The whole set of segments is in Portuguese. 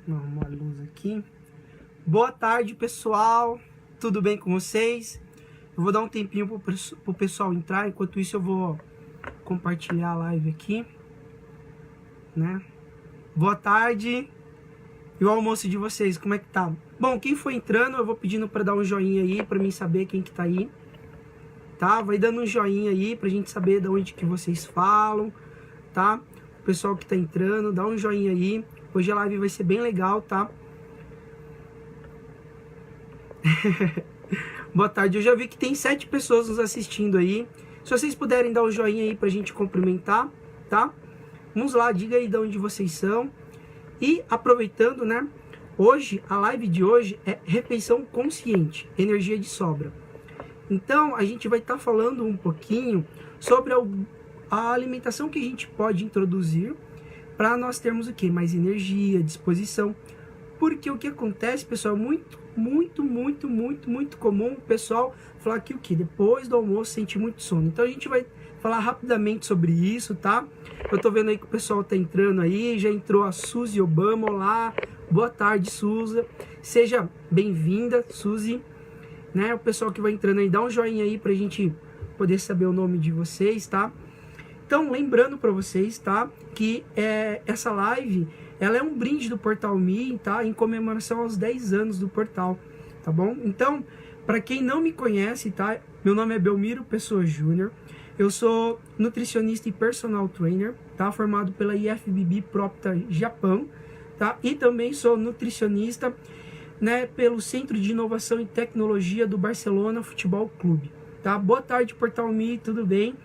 Vou arrumar a luz aqui. Boa tarde, pessoal. Tudo bem com vocês? Eu vou dar um tempinho pro pessoal entrar. Enquanto isso, eu vou compartilhar a live aqui, né? Boa tarde. E o almoço de vocês, como é que tá? Bom, quem for entrando, eu vou pedindo para dar um joinha aí, para mim saber quem que tá aí. Tá? Vai dando um joinha aí pra gente saber de onde que vocês falam, tá? O pessoal que tá entrando, dá um joinha aí. Hoje a live vai ser bem legal, tá? Boa tarde, eu já vi que tem 7 pessoas nos assistindo aí. Se vocês puderem dar um joinha aí pra gente cumprimentar, tá? Vamos lá, diga aí de onde vocês são. E aproveitando, né? Hoje, a live de hoje é refeição consciente, energia de sobra. Então, a gente vai estar falando um pouquinho sobre a alimentação que a gente pode introduzir para nós termos o quê? Mais energia, disposição. Porque o que acontece, pessoal, é muito comum o pessoal falar que o quê? Depois do almoço sente muito sono. Então, a gente vai falar rapidamente sobre isso, tá? Eu tô vendo aí que o pessoal tá entrando aí, já entrou a Suzy Obama. Olá, boa tarde, Suzy. Seja bem-vinda, Suzy. Né? O pessoal que vai entrando aí, dá um joinha aí pra gente poder saber o nome de vocês, tá? Então, lembrando pra vocês, tá? Que essa live, ela é um brinde do Portal Me, tá? Em comemoração aos 10 anos do portal, tá bom? Então, pra quem não me conhece, tá? Meu nome é Belmiro Pessoa Júnior. Eu sou nutricionista e personal trainer, tá? Formado pela IFBB Propta Japão, tá? E também sou nutricionista, né, pelo Centro de Inovação e Tecnologia do Barcelona Futebol Clube, tá? Boa tarde, Portal Me, tudo bem?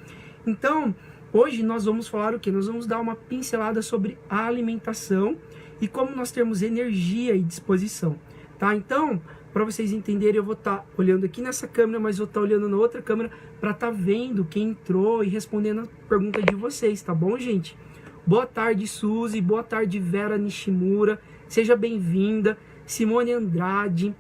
Então, hoje nós vamos falar o que? Nós vamos dar uma pincelada sobre a alimentação e como nós temos energia e disposição, tá? Então, para vocês entenderem, eu vou estar olhando aqui nessa câmera, mas vou estar olhando na outra câmera para estar vendo quem entrou e respondendo a pergunta de vocês, tá bom, gente? Boa tarde, Suzy, boa tarde, Vera Nishimura, seja bem-vinda. Simone Andrade,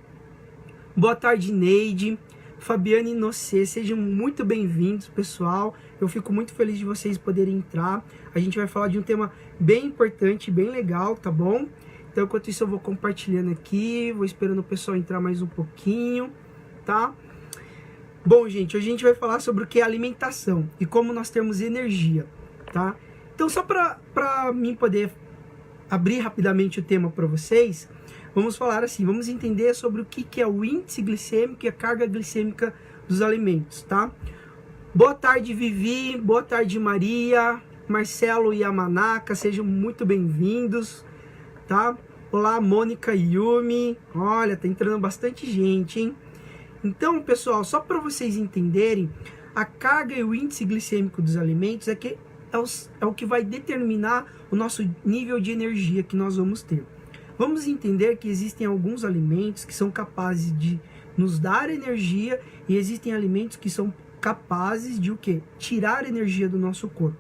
boa tarde, Neide, Fabiane Inocê, sejam muito bem-vindos, pessoal. Eu fico muito feliz de vocês poderem entrar. A gente vai falar de um tema bem importante, bem legal, tá bom? Então, enquanto isso, eu vou compartilhando aqui, vou esperando o pessoal entrar mais um pouquinho, tá? Bom, gente, hoje a gente vai falar sobre o que é alimentação e como nós temos energia, tá? Então, só para mim poder abrir rapidamente o tema para vocês, vamos falar assim, vamos entender sobre o que é o índice glicêmico e a carga glicêmica dos alimentos, tá? Boa tarde, Vivi, boa tarde, Maria, Marcelo e Amanaka, sejam muito bem-vindos, tá? Olá, Mônica e Yumi, olha, tá entrando bastante gente, hein? Então, pessoal, só para vocês entenderem, a carga e o índice glicêmico dos alimentos é o que vai determinar o nosso nível de energia que nós vamos ter. Vamos entender que existem alguns alimentos que são capazes de nos dar energia e existem alimentos que são capazes de o quê? Tirar energia do nosso corpo.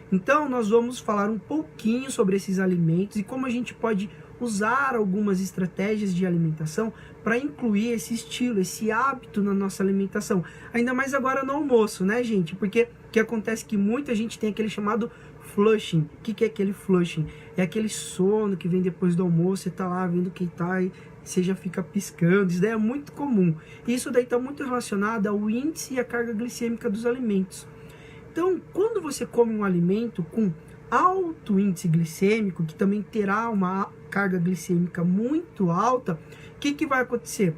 Então, nós vamos falar um pouquinho sobre esses alimentos e como a gente pode usar algumas estratégias de alimentação para incluir esse estilo, esse hábito na nossa alimentação. Ainda mais agora no almoço, né, gente? Porque o que acontece é que muita gente tem aquele chamado flushing. O que é aquele flushing? É aquele sono que vem depois do almoço, você tá lá vendo quem tá e você já fica piscando. Isso daí é muito comum. E isso daí está muito relacionado ao índice e à carga glicêmica dos alimentos. Então, quando você come um alimento com alto índice glicêmico, que também terá uma carga glicêmica muito alta, o que vai acontecer?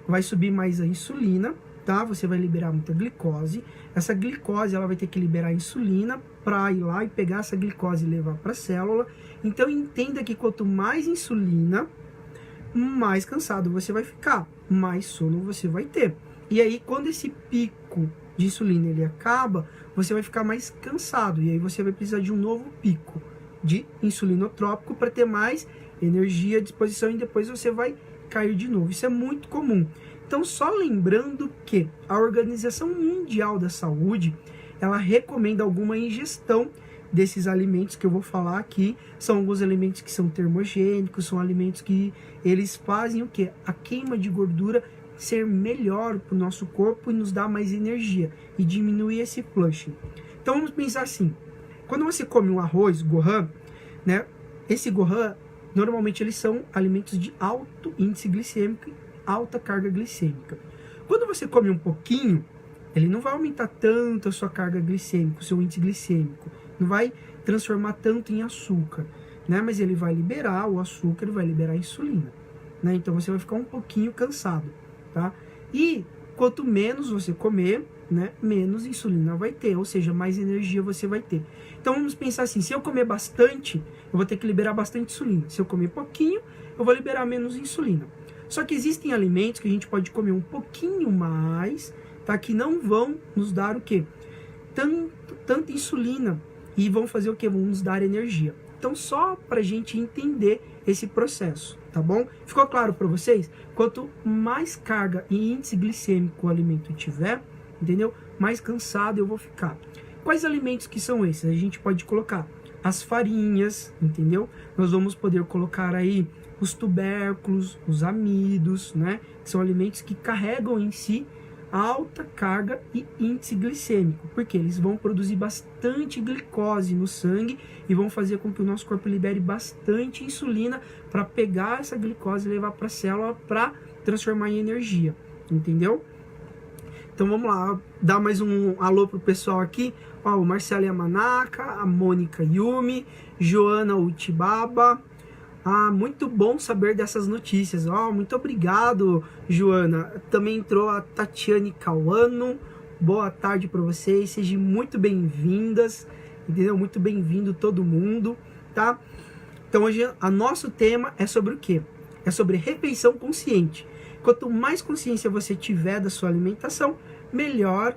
Vai subir mais a insulina, tá? Você vai liberar muita glicose. Essa glicose, ela vai ter que liberar a insulina para ir lá e pegar essa glicose e levar para a célula. Então, entenda que quanto mais insulina, mais cansado você vai ficar, mais sono você vai ter. E aí, quando esse pico de insulina ele acaba, você vai ficar mais cansado. E aí você vai precisar de um novo pico de insulinotrópico para ter mais energia, disposição, e depois você vai cair de novo. Isso é muito comum. Então, só lembrando que a Organização Mundial da Saúde, ela recomenda alguma ingestão desses alimentos que eu vou falar aqui. São alguns alimentos que são termogênicos, são alimentos que eles fazem o quê? A queima de gordura ser melhor para o nosso corpo e nos dar mais energia e diminuir esse flushing. Então, vamos pensar assim, quando você come um arroz gohan, né? Esse gohan normalmente eles são alimentos de alto índice glicêmico e alta carga glicêmica. Quando você come um pouquinho, ele não vai aumentar tanto a sua carga glicêmica, o seu índice glicêmico, não vai transformar tanto em açúcar, né? Mas ele vai liberar o açúcar, ele vai liberar a insulina, né? Então você vai ficar um pouquinho cansado, tá? E quanto menos você comer, né, menos insulina vai ter, ou seja, mais energia você vai ter. Então vamos pensar assim, se eu comer bastante, eu vou ter que liberar bastante insulina. Se eu comer pouquinho, eu vou liberar menos insulina. Só que existem alimentos que a gente pode comer um pouquinho mais, tá? Que não vão nos dar o quê? Tanta insulina e vão fazer o quê? Vão nos dar energia. Então só pra gente entender esse processo, tá bom? Ficou claro para vocês? Quanto mais carga e índice glicêmico o alimento tiver, entendeu? Mais cansado eu vou ficar. Quais alimentos que são esses? A gente pode colocar as farinhas, entendeu? Nós vamos poder colocar aí os tubérculos, os amidos, né? Que são alimentos que carregam em si alta carga e índice glicêmico, porque eles vão produzir bastante glicose no sangue e vão fazer com que o nosso corpo libere bastante insulina para pegar essa glicose e levar para a célula para transformar em energia, entendeu? Então vamos lá, dar mais um alô pro pessoal aqui. Ó, o Marcelo Yamanaka, a Mônica Yumi, Joana Utibaba. Ah, muito bom saber dessas notícias. Ó, muito obrigado, Joana. Também entrou a Tatiane Cauano. Boa tarde para vocês, sejam muito bem-vindas, entendeu? Muito bem-vindo todo mundo, tá? Então hoje o nosso tema é sobre o quê? É sobre refeição consciente. Quanto mais consciência você tiver da sua alimentação, melhor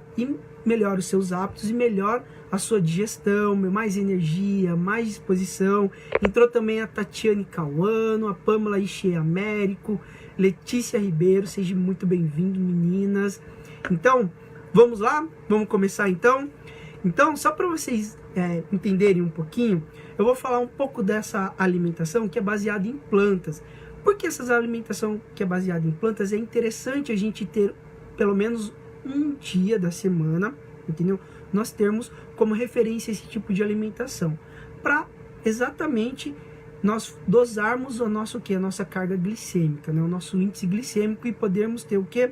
os seus hábitos e melhor a sua digestão, mais energia, mais disposição. Entrou também a Tatiane Cauano, a Pamela Ixê Américo, Letícia Ribeiro, sejam muito bem-vindos, meninas. Então, vamos lá? Vamos começar então? Então, só para vocês entenderem um pouquinho, eu vou falar um pouco dessa alimentação que é baseada em plantas. Porque essa alimentação que é baseada em plantas é interessante a gente ter pelo menos um dia da semana, entendeu? Nós termos como referência esse tipo de alimentação para exatamente nós dosarmos o nosso a nossa carga glicêmica, né? O nosso índice glicêmico e podermos ter o que?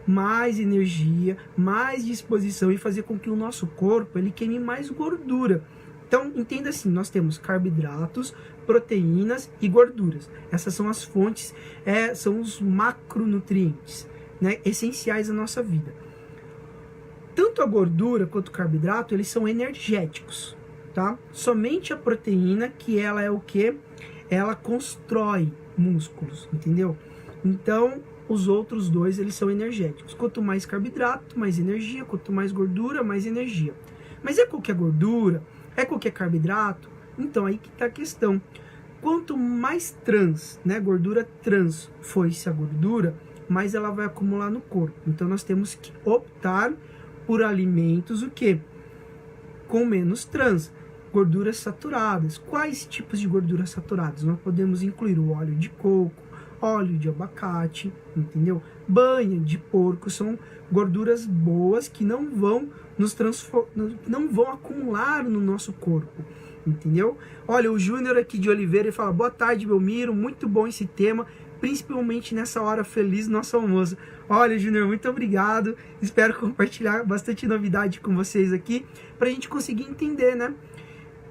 Mais energia, mais disposição e fazer com que o nosso corpo ele queime mais gordura. Então, entenda assim, nós temos carboidratos, proteínas e gorduras. Essas são as fontes, são os macronutrientes, né, essenciais da nossa vida. Tanto a gordura quanto o carboidrato, eles são energéticos, tá? Somente a proteína, que ela é o quê? Ela constrói músculos, entendeu? Então, os outros dois, eles são energéticos. Quanto mais carboidrato, mais energia. Quanto mais gordura, mais energia. Mas é qualquer gordura? É qualquer carboidrato? Então, aí que tá a questão. Quanto mais trans, né, gordura trans for essa gordura, mais ela vai acumular no corpo. Então, nós temos que optar por alimentos, o quê? Com menos trans. Gorduras saturadas. Quais tipos de gorduras saturadas? Nós podemos incluir o óleo de coco, óleo de abacate, entendeu? Banha de porco, são gorduras boas que não vão não vão acumular no nosso corpo, entendeu? Olha, o Júnior aqui de Oliveira, ele fala: boa tarde, Belmiro, muito bom esse tema, principalmente nessa hora feliz do nosso almoço. Olha, Júnior, muito obrigado, espero compartilhar bastante novidade com vocês aqui, pra gente conseguir entender, né,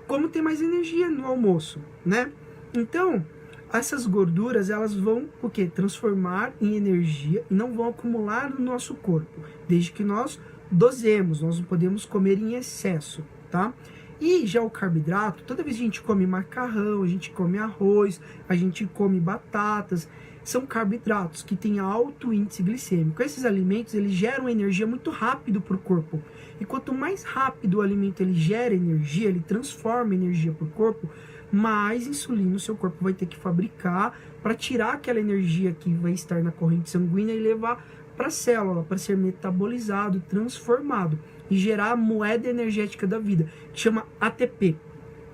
como ter mais energia no almoço, né? Então, essas gorduras, elas vão o quê? Transformar em energia e não vão acumular no nosso corpo, desde que nós dosemos, nós não podemos comer em excesso, tá? E já o carboidrato, toda vez que a gente come macarrão, a gente come arroz, a gente come batatas, são carboidratos que têm alto índice glicêmico. Esses alimentos, eles geram energia muito rápido para o corpo. E quanto mais rápido o alimento ele gera energia, ele transforma energia para o corpo, mais insulina o seu corpo vai ter que fabricar para tirar aquela energia que vai estar na corrente sanguínea e levar para a célula, para ser metabolizado, transformado e gerar a moeda energética da vida, que chama ATP,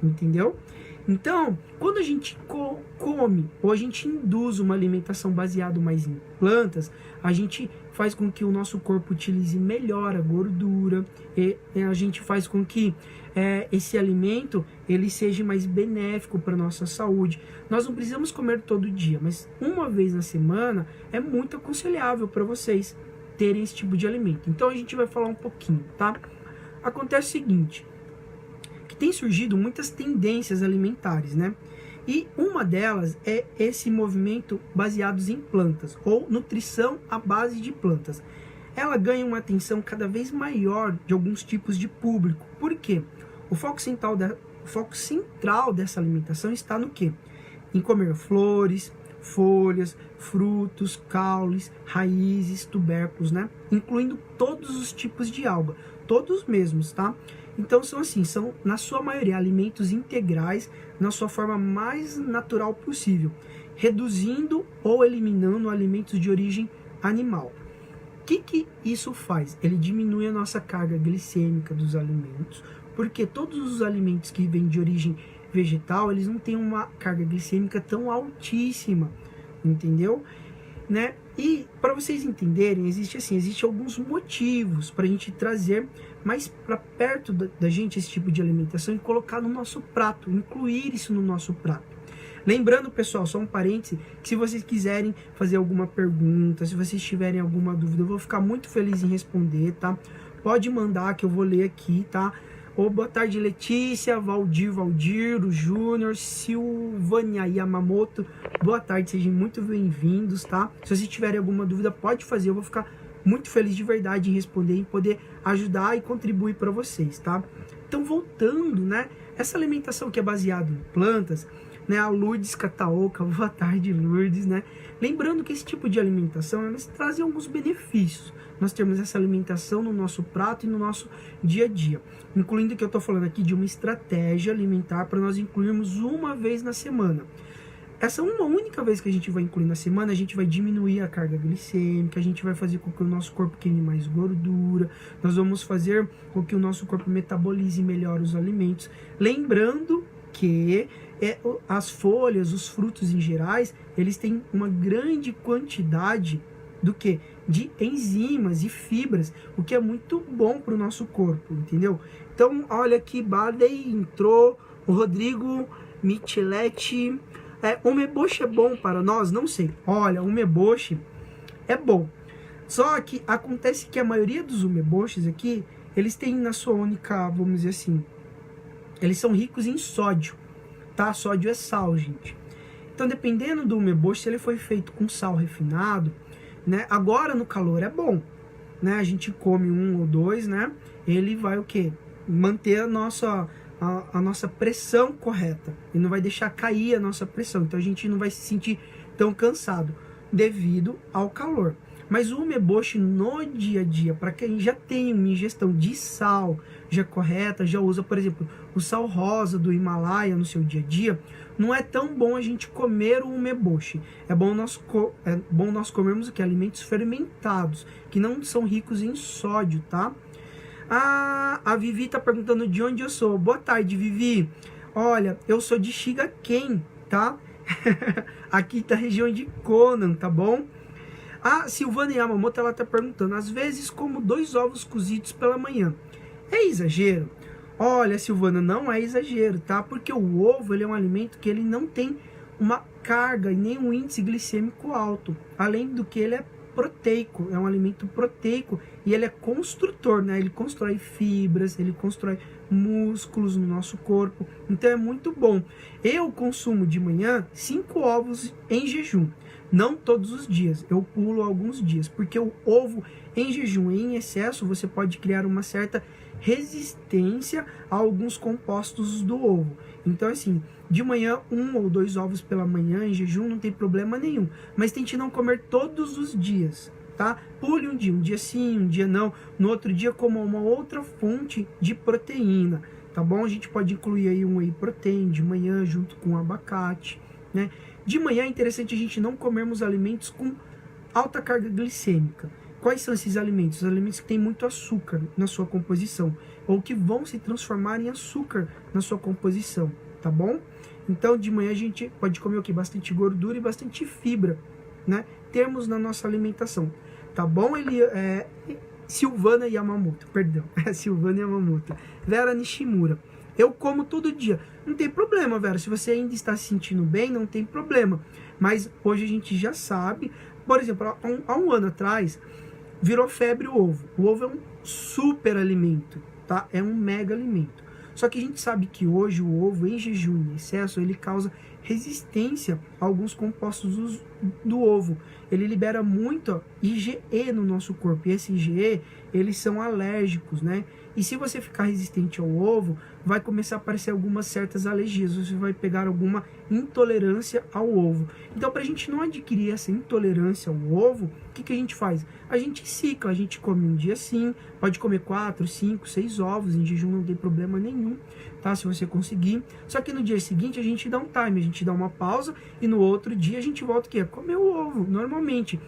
entendeu? Então, quando a gente come ou a gente induz uma alimentação baseada mais em plantas, a gente faz com que o nosso corpo utilize melhor a gordura e a gente faz com que esse alimento ele seja mais benéfico para a nossa saúde. Nós não precisamos comer todo dia, mas uma vez na semana é muito aconselhável para vocês terem esse tipo de alimento. Então a gente vai falar um pouquinho, tá? Acontece o seguinte, que tem surgido muitas tendências alimentares, né? E uma delas é esse movimento baseados em plantas, ou nutrição à base de plantas. Ela ganha uma atenção cada vez maior de alguns tipos de público. Por quê? O foco central dessa alimentação está no quê? Em comer flores, folhas, frutos, caules, raízes, tubérculos, né? Incluindo todos os tipos de alga, todos mesmos, tá? Então são na sua maioria alimentos integrais na sua forma mais natural possível, reduzindo ou eliminando alimentos de origem animal. O que isso faz? Ele diminui a nossa carga glicêmica dos alimentos, porque todos os alimentos que vêm de origem vegetal, eles não têm uma carga glicêmica tão altíssima, entendeu? Né? E para vocês entenderem, existe alguns motivos para a gente trazer mais para perto da gente esse tipo de alimentação e colocar no nosso prato, incluir isso no nosso prato. Lembrando, pessoal, só um parêntese, que se vocês quiserem fazer alguma pergunta, se vocês tiverem alguma dúvida, eu vou ficar muito feliz em responder, tá? Pode mandar que eu vou ler aqui, tá? Boa tarde, Letícia, Valdir, o Júnior, Silvânia Yamamoto. Boa tarde, sejam muito bem-vindos, tá? Se vocês tiverem alguma dúvida, pode fazer. Eu vou ficar muito feliz de verdade em responder e poder ajudar e contribuir para vocês, tá? Então, voltando, né? Essa alimentação que é baseada em plantas, né? A Lourdes Cataoca, boa tarde, Lourdes, né? Lembrando que esse tipo de alimentação, elas trazem alguns benefícios. Nós temos essa alimentação no nosso prato e no nosso dia a dia. Incluindo que eu estou falando aqui de uma estratégia alimentar para nós incluirmos uma vez na semana. Essa uma única vez que a gente vai incluir na semana, a gente vai diminuir a carga glicêmica, a gente vai fazer com que o nosso corpo queime mais gordura, nós vamos fazer com que o nosso corpo metabolize melhor os alimentos. Lembrando que as folhas, os frutos em gerais, eles têm uma grande quantidade do que? De enzimas e fibras, o que é muito bom para o nosso corpo, entendeu? Então, olha aqui, Badei entrou, o Rodrigo Micheletti, umeboshi é bom para nós? Não sei. Olha, umeboshi é bom. Só que acontece que a maioria dos umeboshis aqui, eles têm na sua única, vamos dizer assim, eles são ricos em sódio, tá? Sódio é sal, gente. Então, dependendo do umeboshi, se ele foi feito com sal refinado, né? Agora no calor é bom, né? A gente come um ou dois, né? Ele vai o quê? Manter a nossa pressão correta e não vai deixar cair a nossa pressão. Então a gente não vai se sentir tão cansado devido ao calor. Mas o umeboshi no dia a dia, para quem já tem uma ingestão de sal já correta, já usa, por exemplo, o sal rosa do Himalaia no seu dia a dia, não é tão bom a gente comer o umeboshi. É bom nós comermos o que? Alimentos fermentados, que não são ricos em sódio, tá? A Vivi tá perguntando de onde eu sou. Boa tarde, Vivi. Olha, eu sou de Shigaken, tá? Aqui da região de Konan, tá bom? A Silvana Yamamoto, ela tá perguntando, às vezes como 2 ovos cozidos pela manhã. É exagero? Olha, Silvana, não é exagero, tá? Porque o ovo, ele é um alimento que ele não tem uma carga e nem um índice glicêmico alto. Além do que ele é proteico, é um alimento proteico e ele é construtor, né? Ele constrói fibras, ele constrói músculos no nosso corpo. Então é muito bom. Eu consumo de manhã 5 ovos em jejum. Não todos os dias, eu pulo alguns dias, porque o ovo em jejum em excesso, você pode criar uma certa resistência a alguns compostos do ovo. Então assim, de manhã 1 ou 2 ovos pela manhã em jejum não tem problema nenhum, mas tente não comer todos os dias, tá? Pule um dia sim, um dia não, no outro dia coma uma outra fonte de proteína, tá bom? A gente pode incluir aí um whey protein de manhã junto com abacate, né? De manhã é interessante a gente não comermos alimentos com alta carga glicêmica. Quais são esses alimentos? Os alimentos que têm muito açúcar na sua composição, ou que vão se transformar em açúcar na sua composição, tá bom? Então, de manhã a gente pode comer o quê? Bastante gordura e bastante fibra, né? Temos na nossa alimentação, tá bom? Silvana Yamamoto, perdão, Silvana Yamamoto. Vera Nishimura. Eu como todo dia. Não tem problema, Vera. Se você ainda está se sentindo bem, não tem problema. Mas hoje a gente já sabe. Por exemplo, há um ano atrás, virou febre o ovo. O ovo é um super alimento, tá? É um mega alimento. Só que a gente sabe que hoje o ovo em jejum em excesso, ele causa resistência a alguns compostos do ovo. Ele libera muito IgE no nosso corpo. E esse IgE, eles são alérgicos, né? E se você ficar resistente ao ovo, vai começar a aparecer algumas certas alergias. Você vai pegar alguma intolerância ao ovo. Então, para a gente não adquirir essa intolerância ao ovo, o que a gente faz? A gente cicla, a gente come um dia sim, pode comer 4, 5, 6 ovos, em jejum não tem problema nenhum, tá? Se você conseguir. Só que no dia seguinte a gente dá um time, a gente dá uma pausa e no outro dia a gente volta o quê? A comer o ovo, normalmente.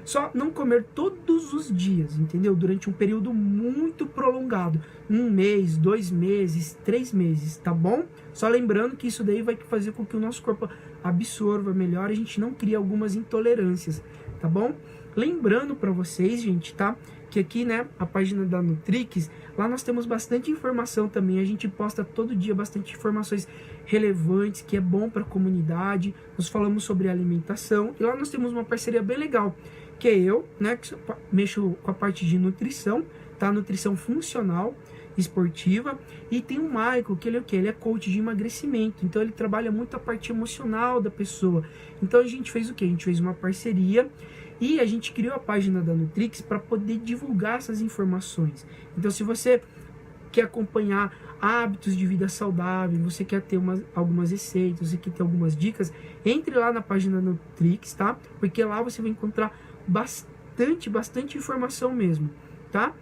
Só não comer todos os dias, entendeu? Durante um período muito prolongado. 1 mês, 2 meses, 3 meses, tá bom? Só lembrando que isso daí vai fazer com que o nosso corpo absorva melhor e a gente não crie algumas intolerâncias, tá bom? Lembrando para vocês, gente, tá? Que aqui, né, a página da Nutrix, lá nós temos bastante informação também. A gente posta todo dia bastante informações relevantes, que é bom para a comunidade. Nós falamos sobre alimentação e lá nós temos uma parceria bem legal, que é eu, né, que mexo com a parte de nutrição, tá? Nutrição funcional, esportiva, e tem o Michael, que ele é o quê? Ele é coach de emagrecimento, então ele trabalha muito a parte emocional da pessoa. Então a gente fez o quê? A gente fez uma parceria e a gente criou a página da Nutrix para poder divulgar essas informações. Então se você quer acompanhar hábitos de vida saudável, você quer ter algumas receitas, você quer ter algumas dicas, entre lá na página da Nutrix, tá? Porque lá você vai encontrar bastante informação mesmo, tá?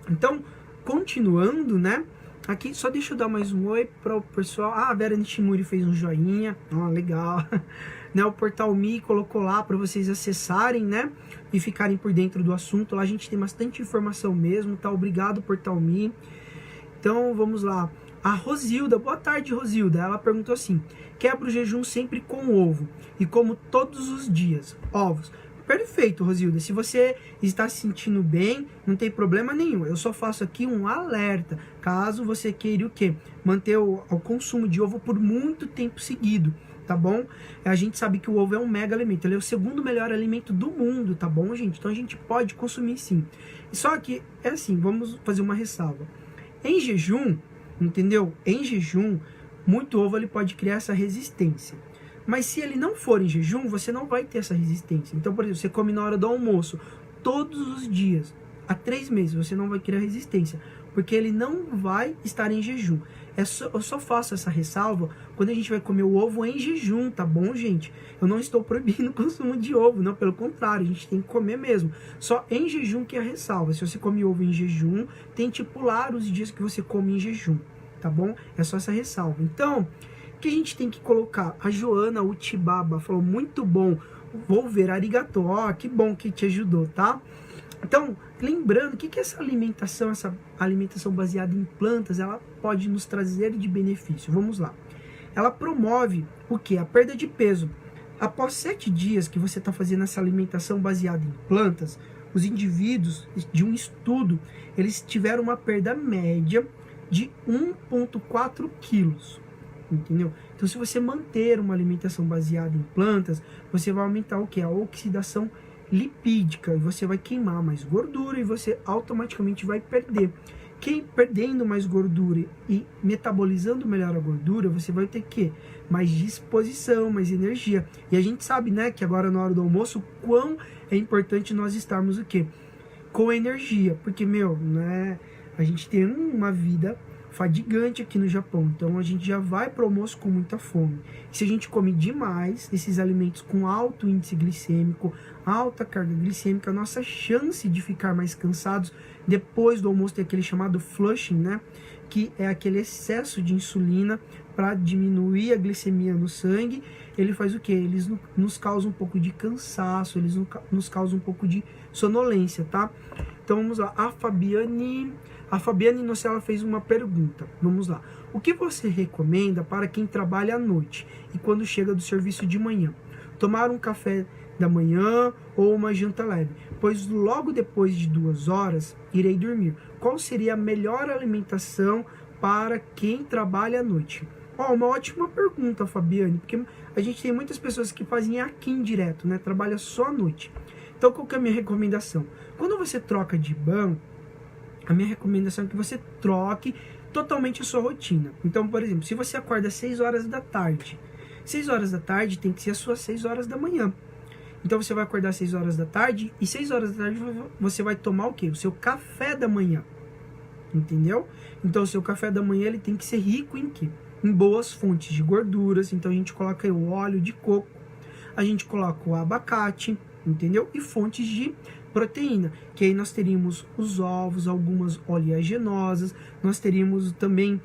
Então, continuando, né? Aqui, só deixa eu dar mais um oi para o pessoal. Ah, a Vera Nishimuri fez um joinha. Ó, legal. Né, o Portal Me colocou lá para vocês acessarem, né? E ficarem por dentro do assunto. Lá a gente tem bastante informação mesmo, tá? Obrigado, Portal Me. Então, vamos lá. A Rosilda, boa tarde, Rosilda. Ela perguntou assim: quebra o jejum sempre com ovo e como todos os dias, ovos. Perfeito, Rosilda. Se você está se sentindo bem, não tem problema nenhum. Eu só faço aqui um alerta, caso você queira o quê? Manter o consumo de ovo por muito tempo seguido, tá bom? A gente sabe que o ovo é um mega alimento, ele é o segundo melhor alimento do mundo, tá bom, gente? Então a gente pode consumir sim. Só que, é assim, vamos fazer uma ressalva. Em jejum, entendeu? Em jejum, muito ovo ele pode criar essa resistência. Mas se ele não for em jejum, você não vai ter essa resistência. Então, por exemplo, você come na hora do almoço, todos os dias, há 3 meses, você não vai criar resistência, porque ele não vai estar em jejum. Eu só faço essa ressalva quando a gente vai comer o ovo em jejum, tá bom, gente? Eu não estou proibindo o consumo de ovo, não, pelo contrário, a gente tem que comer mesmo. Só em jejum que é a ressalva. Se você come ovo em jejum, tente pular os dias que você come em jejum, tá bom? É só essa ressalva. Então, que a gente tem que colocar? A Joana Utibaba falou, muito bom, vou ver, arigato, ó, que bom que te ajudou, tá? Então, lembrando, o que essa alimentação baseada em plantas, ela pode nos trazer de benefício? Vamos lá. Ela promove o quê? A perda de peso. Após 7 dias que você está fazendo essa alimentação baseada em plantas, os indivíduos de um estudo, eles tiveram uma perda média de 1,4 quilos. Entendeu? Então, se você manter uma alimentação baseada em plantas, você vai aumentar o que? A oxidação lipídica, e você vai queimar mais gordura e você automaticamente vai perder. Perdendo mais gordura e metabolizando melhor a gordura, você vai ter que mais disposição, mais energia. E a gente sabe, né, que agora na hora do almoço, quão é importante nós estarmos o quê? Com energia, porque, né, a gente tem uma vida fadigante aqui no Japão, então a gente já vai para o almoço com muita fome. E se a gente come demais esses alimentos com alto índice glicêmico, alta carga glicêmica, a nossa chance de ficar mais cansados depois do almoço tem aquele chamado flushing, né? Que é aquele excesso de insulina para diminuir a glicemia no sangue. Ele faz o quê? Eles nos causam um pouco de cansaço, eles nos causam um pouco de sonolência, tá? Então vamos lá, a Fabiane Nocella fez uma pergunta. Vamos lá. O que você recomenda para quem trabalha à noite e quando chega do serviço de manhã? Tomar um café da manhã ou uma janta leve, pois logo depois de 2 horas irei dormir. Qual seria a melhor alimentação para quem trabalha à noite? Uma ótima pergunta, Fabiane, porque a gente tem muitas pessoas que fazem aqui direto, né? Trabalha só à noite. Então, qual que é a minha recomendação? Quando você troca de banco, a minha recomendação é que você troque totalmente a sua rotina. Então, por exemplo, se você acorda às 6 horas da tarde, 6 horas da tarde tem que ser as suas 6 horas da manhã. Então você vai acordar às 6 horas da tarde e 6 horas da tarde você vai tomar o quê? O seu café da manhã. Entendeu? Então o seu café da manhã ele tem que ser rico em quê? Em boas fontes de gorduras. Então a gente coloca aí o óleo de coco, a gente coloca o abacate, entendeu? E fontes de proteína, que aí nós teríamos os ovos, algumas oleaginosas, nós teríamos também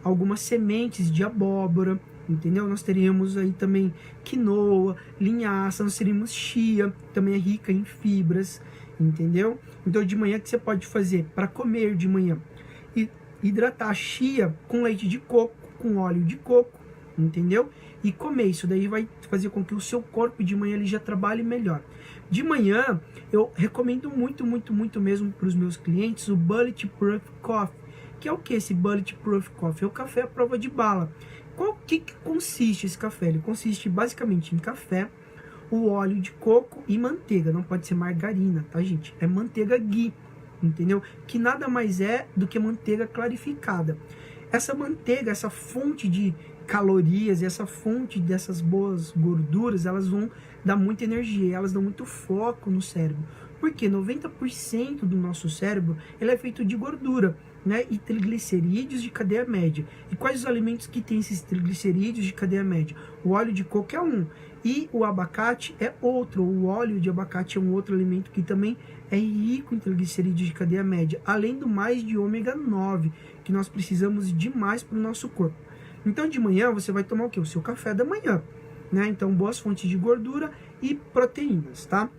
algumas sementes de abóbora, entendeu? Nós teríamos aí também quinoa, linhaça, nós teríamos chia, também é rica em fibras, entendeu? Então de manhã, o que você pode fazer para comer de manhã? Hidratar a chia com leite de coco, com óleo de coco, entendeu? E comer, isso daí vai fazer com que o seu corpo de manhã ele já trabalhe melhor. De manhã, eu recomendo muito mesmo para os meus clientes o Bulletproof Coffee. Que é o que esse Bulletproof Coffee? É o café à prova de bala. Que consiste esse café? Ele consiste basicamente em café, o óleo de coco e manteiga. Não pode ser margarina, tá, gente? É manteiga ghee, entendeu? Que nada mais é do que manteiga clarificada. Essa manteiga, essa fonte de calorias, essa fonte dessas boas gorduras, elas vão dar muita energia, elas dão muito foco no cérebro. Porque 90% do nosso cérebro ele é feito de gordura, né? E triglicerídeos de cadeia média. E quais os alimentos que têm esses triglicerídeos de cadeia média? O óleo de coco é um, e o abacate é outro. O óleo de abacate é um outro alimento que também é rico em triglicerídeos de cadeia média, além do mais de ômega 9, que nós precisamos demais para o nosso corpo. Então de manhã você vai tomar o quê? O seu café da manhã, né? Então boas fontes de gordura e proteínas, tá?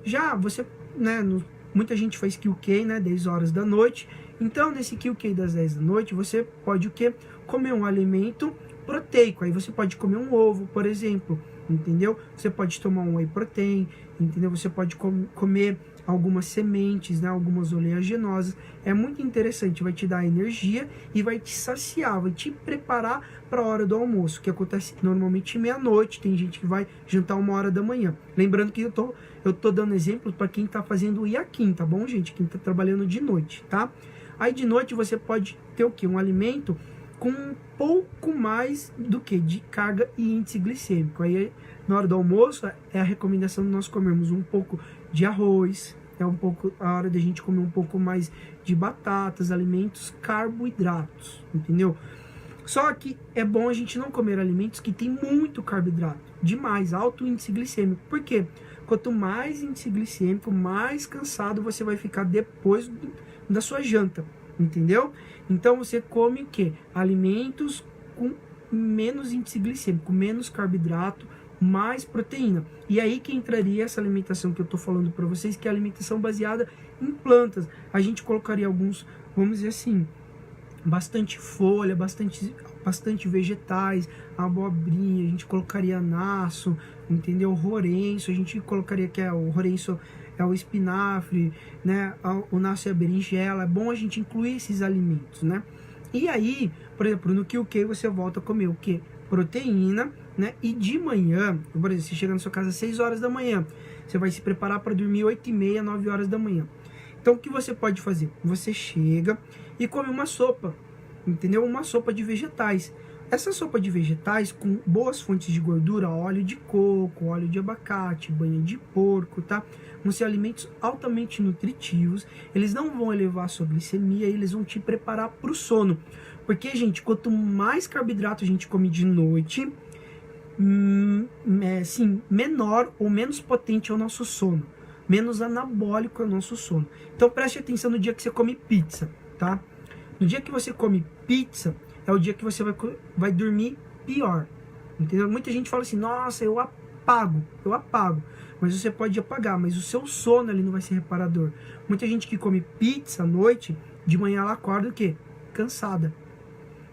Já você, né, muita gente faz QK, né, 10 horas da noite. Então nesse QK das 10 da noite você pode o quê? Comer um alimento proteico. Aí você pode comer um ovo, por exemplo, entendeu? Você pode tomar um whey protein, entendeu? Você pode comer algumas sementes, né, algumas oleaginosas. É muito interessante, vai te dar energia e vai te saciar, vai te preparar para a hora do almoço, que acontece normalmente meia-noite. Tem gente que vai jantar 1h da manhã. Lembrando que eu tô dando exemplo para quem tá fazendo o iaquim, tá bom, gente? Quem tá trabalhando de noite, tá? Aí de noite você pode ter o quê? Um alimento com um pouco mais do que de carga e índice glicêmico. Aí na hora do almoço é a recomendação de nós comermos um pouco de arroz, é um pouco a hora da gente comer um pouco mais de batatas, alimentos carboidratos, entendeu? Só que é bom a gente não comer alimentos que tem muito carboidrato, demais, alto índice glicêmico. Por quê? Quanto mais índice glicêmico, mais cansado você vai ficar depois da sua janta, entendeu? Então você come o quê? Alimentos com menos índice glicêmico, menos carboidrato, mais proteína. E aí que entraria essa alimentação que eu tô falando para vocês, que é a alimentação baseada em plantas. A gente colocaria alguns, vamos dizer assim, bastante folha, bastante vegetais, abobrinha, a gente colocaria naço, entendeu? Rorenço, a gente colocaria que o rorenço é o espinafre, né? O naço é a berinjela. É bom a gente incluir esses alimentos, né? E aí, por exemplo, no QK você volta a comer o quê? Proteína, né? E de manhã, por exemplo, você chega na sua casa às 6 horas da manhã, você vai se preparar para dormir 8h30, 9 horas da manhã. Então o que você pode fazer? Você chega e come uma sopa, entendeu? Uma sopa de vegetais. Essa sopa de vegetais com boas fontes de gordura, óleo de coco, óleo de abacate, banha de porco, tá? Vão ser alimentos altamente nutritivos, eles não vão elevar a sua glicemia, eles vão te preparar para o sono. Porque, gente, quanto mais carboidrato a gente come de noite, assim, menor ou menos potente é o nosso sono, menos anabólico é o nosso sono. Então preste atenção no dia que você come pizza, tá? No dia que você come pizza, é o dia que você vai dormir pior, entendeu? Muita gente fala assim, nossa, eu apago, mas você pode apagar, mas o seu sono ali não vai ser reparador. Muita gente que come pizza à noite, de manhã ela acorda o quê? Cansada,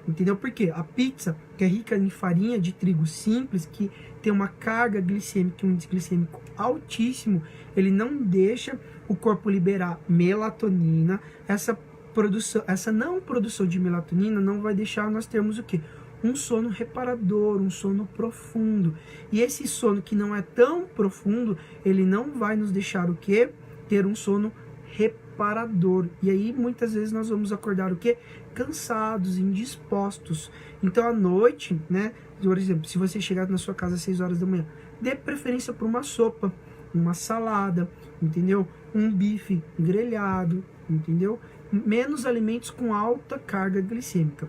entendeu? Porque a pizza, que é rica em farinha de trigo simples, que tem uma carga glicêmica, um índice glicêmico altíssimo, ele não deixa o corpo liberar melatonina. Essa não produção de melatonina não vai deixar nós termos o quê? Um sono reparador, um sono profundo. E esse sono que não é tão profundo, ele não vai nos deixar o quê? Ter um sono reparador. E aí muitas vezes nós vamos acordar o quê? Cansados, indispostos. Então à noite, né? Por exemplo, se você chegar na sua casa às 6 horas da manhã, dê preferência para uma sopa, uma salada, entendeu? Um bife grelhado, entendeu? Menos alimentos com alta carga glicêmica.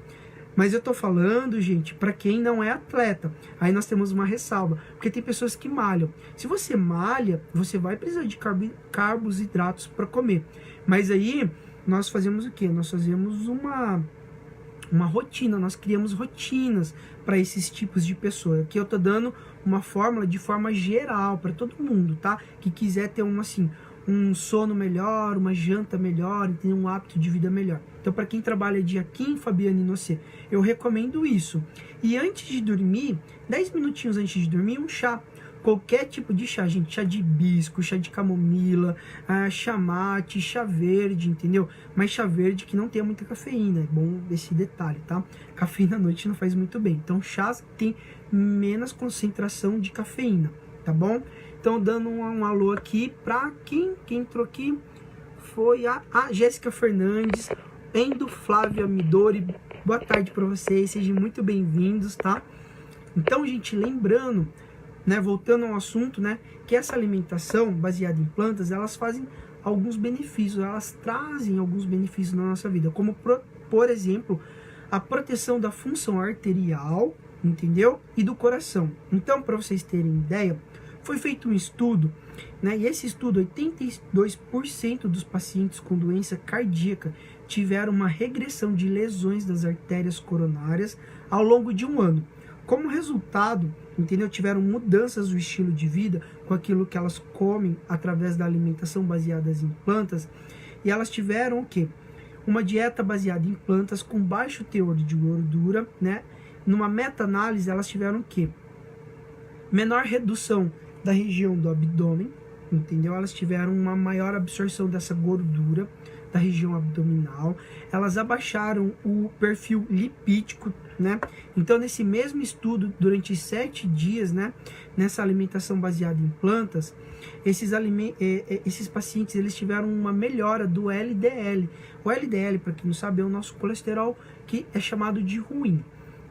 Mas eu tô falando, gente, para quem não é atleta. Aí nós temos uma ressalva, porque tem pessoas que malham. Se você malha, você vai precisar de carboidratos para comer. Mas aí nós fazemos o quê? Nós fazemos uma rotina, nós criamos rotinas para esses tipos de pessoa. Aqui eu tô dando uma fórmula de forma geral para todo mundo, tá? Que quiser ter um sono melhor, uma janta melhor, ter um hábito de vida melhor. Então, para quem trabalha de Kim, Fabiane e Nocê, eu recomendo isso. E antes de dormir, 10 minutinhos antes de dormir, um chá. Qualquer tipo de chá, gente. Chá de hibisco, chá de camomila, chá mate, chá verde, entendeu? Mas chá verde que não tenha muita cafeína. É bom esse detalhe, tá? Cafeína à noite não faz muito bem. Então, chás que tem menos concentração de cafeína, tá bom? Então, dando um alô aqui para quem entrou aqui foi a Jéssica Fernandes, Endo Flávia Midori. Boa tarde para vocês, sejam muito bem-vindos, tá? Então, gente, lembrando, né, voltando ao assunto, né, que essa alimentação baseada em plantas, elas fazem alguns benefícios, elas trazem alguns benefícios na nossa vida, como, por exemplo, a proteção da função arterial, entendeu? E do coração. Então, para vocês terem ideia, foi feito um estudo, né? E esse estudo, 82% dos pacientes com doença cardíaca tiveram uma regressão de lesões das artérias coronárias ao longo de um ano. Como resultado, entendeu? Tiveram mudanças no estilo de vida com aquilo que elas comem através da alimentação baseada em plantas. E elas tiveram o quê? Uma dieta baseada em plantas com baixo teor de gordura, né? Numa meta-análise, elas tiveram o quê? Menor redução da região do abdômen, entendeu? Elas tiveram uma maior absorção dessa gordura da região abdominal, elas abaixaram o perfil lipídico, né? Então, nesse mesmo estudo, durante 7 dias, né, nessa alimentação baseada em plantas, esses pacientes, eles tiveram uma melhora do LDL. O LDL, para quem não sabe, é o nosso colesterol, que é chamado de ruim,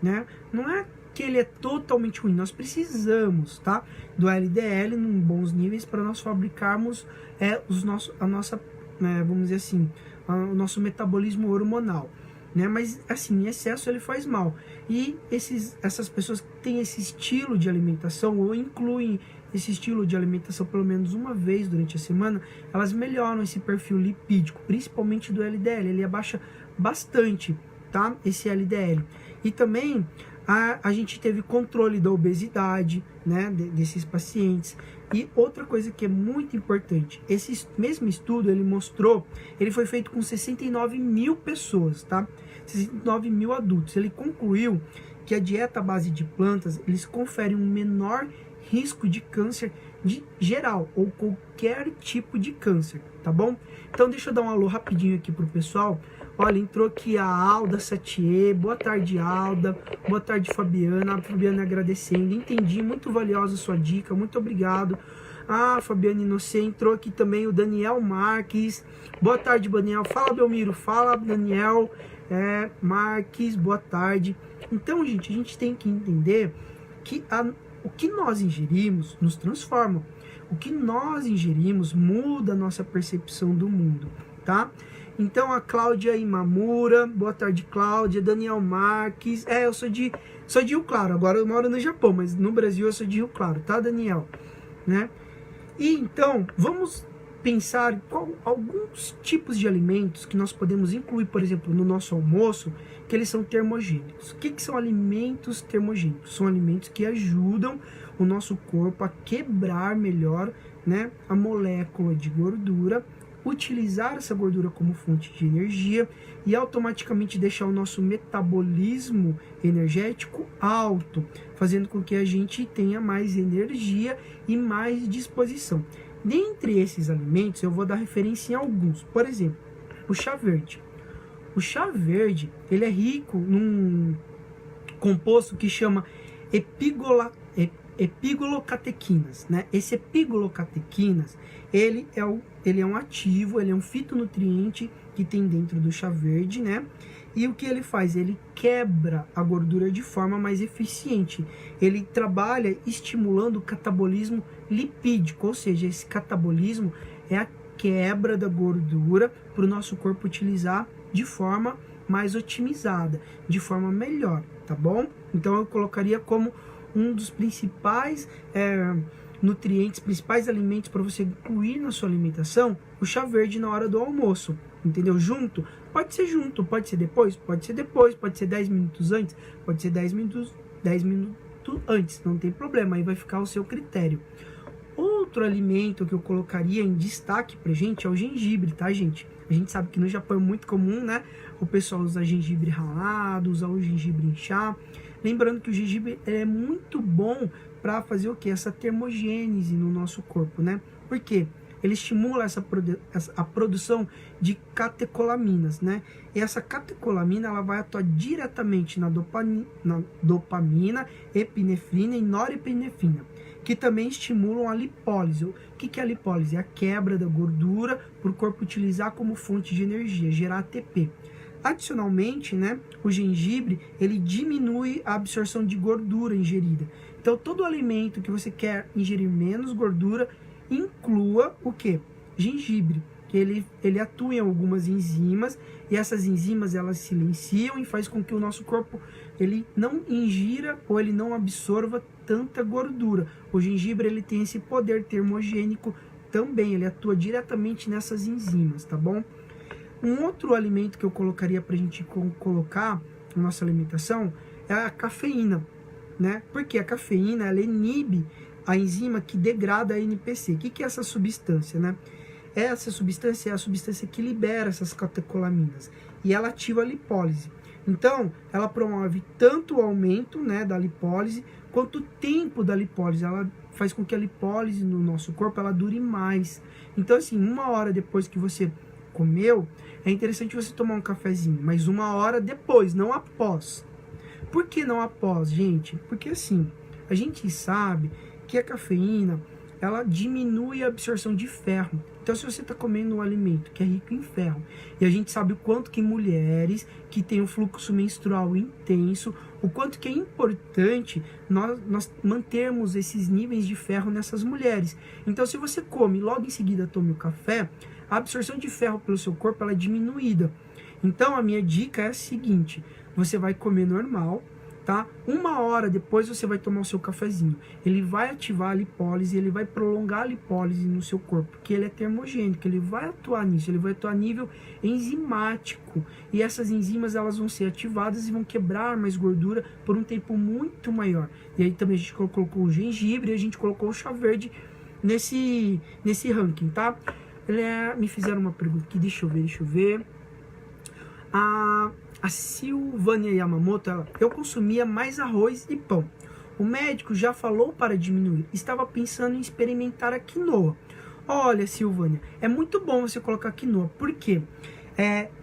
né? Não é que ele é totalmente ruim, nós precisamos, tá, do LDL em bons níveis para nós fabricarmos vamos dizer assim, o nosso metabolismo hormonal, né? Mas assim, em excesso ele faz mal. E essas pessoas que têm esse estilo de alimentação ou incluem esse estilo de alimentação pelo menos uma vez durante a semana, elas melhoram esse perfil lipídico, principalmente do LDL. Ele abaixa bastante, tá? Esse LDL. E também a gente teve controle da obesidade, né, desses pacientes. E outra coisa que é muito importante, esse mesmo estudo, ele foi feito com 69 mil pessoas, tá? 69 mil adultos. Ele concluiu que a dieta à base de plantas, eles conferem um menor risco de câncer de geral, ou qualquer tipo de câncer, tá bom? Então deixa eu dar um alô rapidinho aqui pro pessoal. Olha, entrou aqui a Alda Satier, boa tarde, Alda, boa tarde, Fabiana. A Fabiana agradecendo, entendi, muito valiosa a sua dica, muito obrigado. Fabiana Inocê, entrou aqui também o Daniel Marques, boa tarde, Daniel. Fala, Belmiro, fala, Daniel Marques, boa tarde. Então, gente, a gente tem que entender que o que nós ingerimos nos transforma. O que nós ingerimos muda a nossa percepção do mundo, tá? Então, a Cláudia Imamura, boa tarde, Cláudia. Daniel Marques, eu sou de Rio Claro, agora eu moro no Japão, mas no Brasil eu sou de Rio Claro, tá, Daniel? Né? E então, vamos pensar alguns tipos de alimentos que nós podemos incluir, por exemplo, no nosso almoço, que eles são termogênicos. O que são alimentos termogênicos? São alimentos que ajudam o nosso corpo a quebrar melhor, né, a molécula de gordura utilizar essa gordura como fonte de energia e automaticamente deixar o nosso metabolismo energético alto, fazendo com que a gente tenha mais energia e mais disposição. Dentre esses alimentos, eu vou dar referência em alguns. Por exemplo, o chá verde. O chá verde, ele é rico num composto que chama epiglocatequinas, né? Esse epiglocatequinas, ele é um ativo, ele é um fitonutriente que tem dentro do chá verde, né? E o que ele faz? Ele quebra a gordura de forma mais eficiente. Ele trabalha estimulando o catabolismo lipídico, ou seja, esse catabolismo é a quebra da gordura para o nosso corpo utilizar de forma mais otimizada, de forma melhor, tá bom? Então eu colocaria como um dos principais nutrientes, principais alimentos para você incluir na sua alimentação, o chá verde na hora do almoço, entendeu? Junto, pode ser depois, pode ser 10 minutos antes, pode ser 10 minutos antes, não tem problema, aí vai ficar ao seu critério. Outro alimento que eu colocaria em destaque pra gente é o gengibre, tá, gente? A gente sabe que no Japão é muito comum, né? O pessoal usa gengibre ralado, usa o gengibre em chá. Lembrando que o gengibre é muito bom para fazer o quê? Essa termogênese no nosso corpo, né? Por quê? Ele estimula a produção de catecolaminas, né? E essa catecolamina, ela vai atuar diretamente na dopamina, epinefrina e norepinefrina, que também estimulam a lipólise. O que é a lipólise? É a quebra da gordura para o corpo utilizar como fonte de energia, gerar ATP. Adicionalmente, né, o gengibre, ele diminui a absorção de gordura ingerida. Então, todo alimento que você quer ingerir menos gordura, inclua o quê? Gengibre, que ele atua em algumas enzimas, e essas enzimas, elas silenciam e faz com que o nosso corpo ele não ingira ou ele não absorva tanta gordura. O gengibre, ele tem esse poder termogênico também, ele atua diretamente nessas enzimas, tá bom? Um outro alimento que eu colocaria para a gente colocar na nossa alimentação é a cafeína, né? Porque a cafeína, ela inibe a enzima que degrada a NPC. O que é essa substância, né? Essa substância é a substância que libera essas catecolaminas e ela ativa a lipólise. Então, ela promove tanto o aumento, né, da lipólise, quanto o tempo da lipólise. Ela faz com que a lipólise no nosso corpo ela dure mais. Então, assim, 1 hora depois que você comeu, é interessante você tomar um cafezinho, mas 1 hora depois, não após. Por que não após, gente? Porque assim, a gente sabe que a cafeína, ela diminui a absorção de ferro. Então, se você está comendo um alimento que é rico em ferro, e a gente sabe o quanto que mulheres que têm um fluxo menstrual intenso, o quanto que é importante nós mantermos esses níveis de ferro nessas mulheres. Então, se você come e logo em seguida toma o café, a absorção de ferro pelo seu corpo ela é diminuída. Então, a minha dica é a seguinte: você vai comer normal, tá? 1 hora depois você vai tomar o seu cafezinho. Ele vai ativar a lipólise, ele vai prolongar a lipólise no seu corpo, porque ele é termogênico, ele vai atuar nisso, ele vai atuar a nível enzimático. E essas enzimas elas vão ser ativadas e vão quebrar mais gordura por um tempo muito maior. E aí também a gente colocou o gengibre, a gente colocou o chá verde nesse ranking, tá? Me fizeram uma pergunta aqui, deixa eu ver. A Silvânia Yamamoto, eu consumia mais arroz e pão. O médico já falou para diminuir. Estava pensando em experimentar a quinoa. Olha, Silvânia, é muito bom você colocar quinoa. Por quê?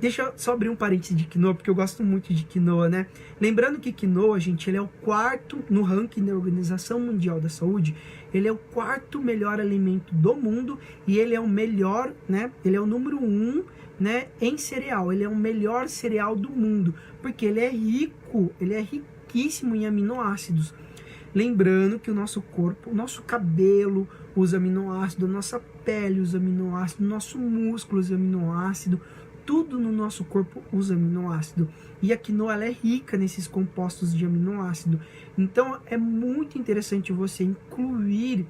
Deixa eu só abrir um parênteses de quinoa, porque eu gosto muito de quinoa, né? Lembrando que quinoa, gente, ele é o 4º no ranking da Organização Mundial da Saúde. Ele é o 4º melhor alimento do mundo e ele é o melhor, né? Ele é o número 1, né, em cereal. Ele é o melhor cereal do mundo, porque ele é riquíssimo em aminoácidos. Lembrando que o nosso corpo, o nosso cabelo usa aminoácido, a nossa pele usa aminoácido, o nosso músculo usa aminoácido, tudo no nosso corpo usa aminoácido. E a quinoa ela é rica nesses compostos de aminoácido. Então é muito interessante você incluir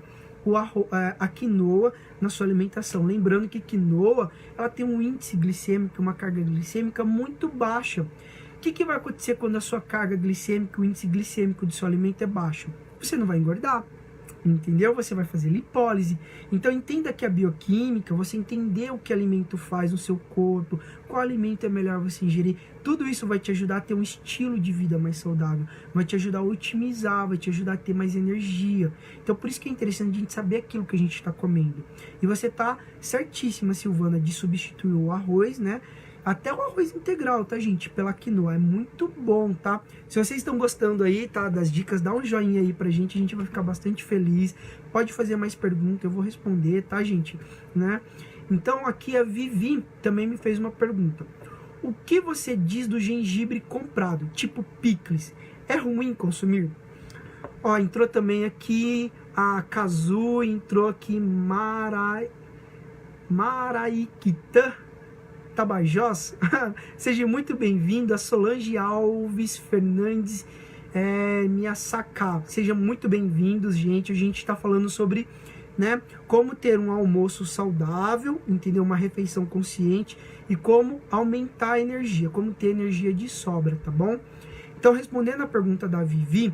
a quinoa na sua alimentação. Lembrando que quinoa ela tem um índice glicêmico, uma carga glicêmica muito baixa. O que vai acontecer quando a sua carga glicêmica, o índice glicêmico do seu alimento é baixo? Você não vai engordar. entendeu? Você vai fazer lipólise. Então entenda que a bioquímica, você entender o que alimento faz no seu corpo, qual alimento é melhor você ingerir, tudo isso vai te ajudar a ter um estilo de vida mais saudável, vai te ajudar a otimizar, vai te ajudar a ter mais energia. Então por isso que é interessante a gente saber aquilo que a gente está comendo. E você tá certíssima, Silvana, de substituir o arroz, né? Até o arroz integral, tá, gente? Pela quinoa. É muito bom, tá? Se vocês estão gostando aí, tá, das dicas, dá um joinha aí pra gente. A gente vai ficar bastante feliz. Pode fazer mais perguntas, eu vou responder, tá, gente? Né? Então, aqui a Vivi também me fez uma pergunta. O que você diz do gengibre comprado, tipo picles? É ruim consumir? Ó, entrou também aqui a Kazu, entrou aqui Maraikita Tabajós. Seja muito bem-vindo, a Solange Alves Fernandes Miyasaka. Sejam muito bem-vindos, gente. A gente está falando sobre, né, como ter um almoço saudável, entendeu? Uma refeição consciente e como aumentar a energia, como ter energia de sobra, tá bom? Então, respondendo a pergunta da Vivi,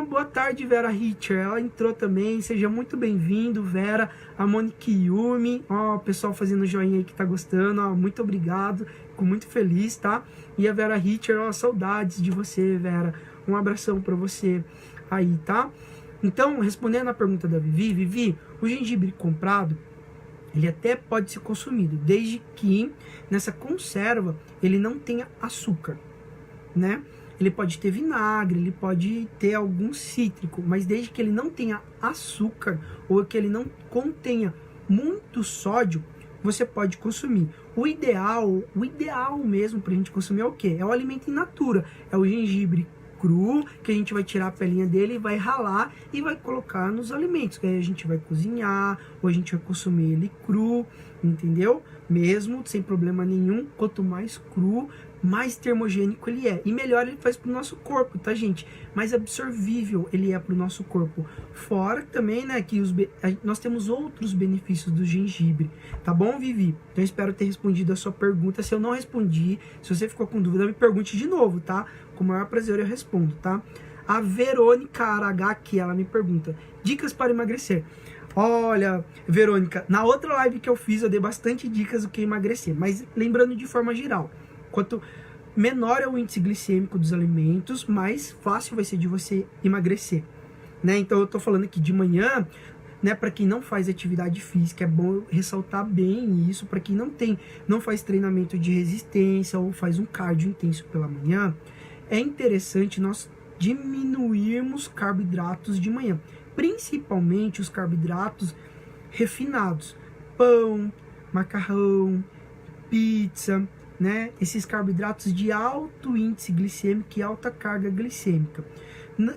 boa tarde, Vera Richer. Ela entrou também. Seja muito bem-vindo, Vera. A Monique Yumi. Ó, o pessoal fazendo joinha aí que tá gostando. Ó, muito obrigado. Fico muito feliz, tá? E a Vera Richer, ó, saudades de você, Vera. Um abração pra você aí, tá? Então, respondendo a pergunta da Vivi. Vivi, o gengibre comprado, ele até pode ser consumido, desde que nessa conserva ele não tenha açúcar, né? Ele pode ter vinagre, ele pode ter algum cítrico, mas desde que ele não tenha açúcar ou que ele não contenha muito sódio, você pode consumir. O ideal mesmo para a gente consumir é o quê? É o alimento in natura, é o gengibre cru, que a gente vai tirar a pelinha dele, vai ralar e vai colocar nos alimentos. Aí a gente vai cozinhar, ou a gente vai consumir ele cru, entendeu? Mesmo, sem problema nenhum, quanto mais cru, mais termogênico ele é. E melhor ele faz pro nosso corpo, tá, gente? Mais absorvível ele é pro nosso corpo. Fora também, né, que nós temos outros benefícios do gengibre. Tá bom, Vivi? Então, espero ter respondido a sua pergunta. Se eu não respondi, se você ficou com dúvida, me pergunte de novo, tá? Com o maior prazer eu respondo, tá? A Verônica Aragá aqui, ela me pergunta: dicas para emagrecer. Olha, Verônica, na outra live que eu fiz, eu dei bastante dicas do que emagrecer. Mas lembrando de forma geral, quanto menor é o índice glicêmico dos alimentos, mais fácil vai ser de você emagrecer, né? Então eu tô falando aqui de manhã, né, para quem não faz atividade física, é bom ressaltar bem isso. Para quem não faz treinamento de resistência ou faz um cardio intenso pela manhã, é interessante nós diminuirmos carboidratos de manhã, principalmente os carboidratos refinados, pão, macarrão, pizza, né? Esses carboidratos de alto índice glicêmico e alta carga glicêmica.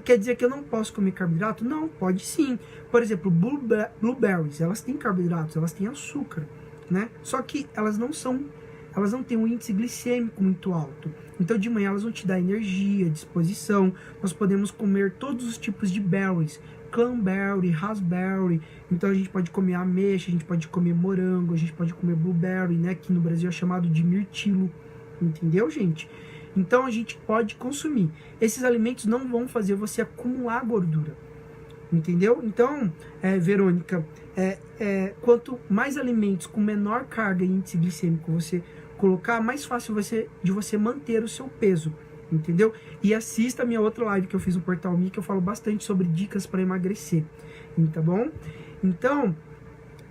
Quer dizer que eu não posso comer carboidrato? Não, pode sim. Por exemplo, blueberries, elas têm carboidratos, elas têm açúcar, né? Só que elas não têm um índice glicêmico muito alto. Então de manhã elas vão te dar energia, disposição. Nós podemos comer todos os tipos de berries, cranberry, raspberry. Então a gente pode comer ameixa, a gente pode comer morango, a gente pode comer blueberry, né, que no Brasil é chamado de mirtilo, entendeu, gente? Então a gente pode consumir. Esses alimentos não vão fazer você acumular gordura, entendeu? Então, Verônica, quanto mais alimentos com menor carga e índice glicêmico você colocar, mais fácil vai ser de você manter o seu peso, entendeu? E assista a minha outra live que eu fiz no Portal Me, que eu falo bastante sobre dicas para emagrecer, tá bom? Então,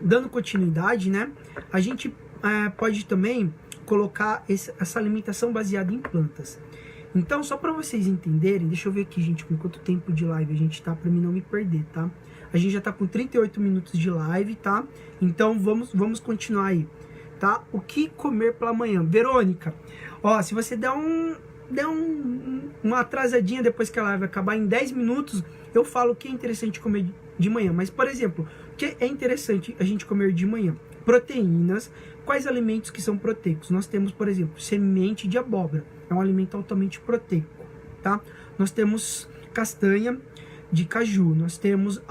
dando continuidade, né, a gente pode também colocar essa alimentação baseada em plantas. Então, só para vocês entenderem, deixa eu ver aqui, gente, com quanto tempo de live a gente tá, para mim não me perder, tá? A gente já tá com 38 minutos de live, tá? Então, vamos continuar aí, tá? O que comer pela manhã? Verônica, ó, se você der uma atrasadinha depois que a live acabar, em 10 minutos, eu falo o que é interessante comer de manhã. Mas, por exemplo, o que é interessante a gente comer de manhã? Proteínas. Quais alimentos que são proteicos? Nós temos, por exemplo, semente de abóbora. É um alimento altamente proteico, tá? Nós temos castanha de caju. Nós temos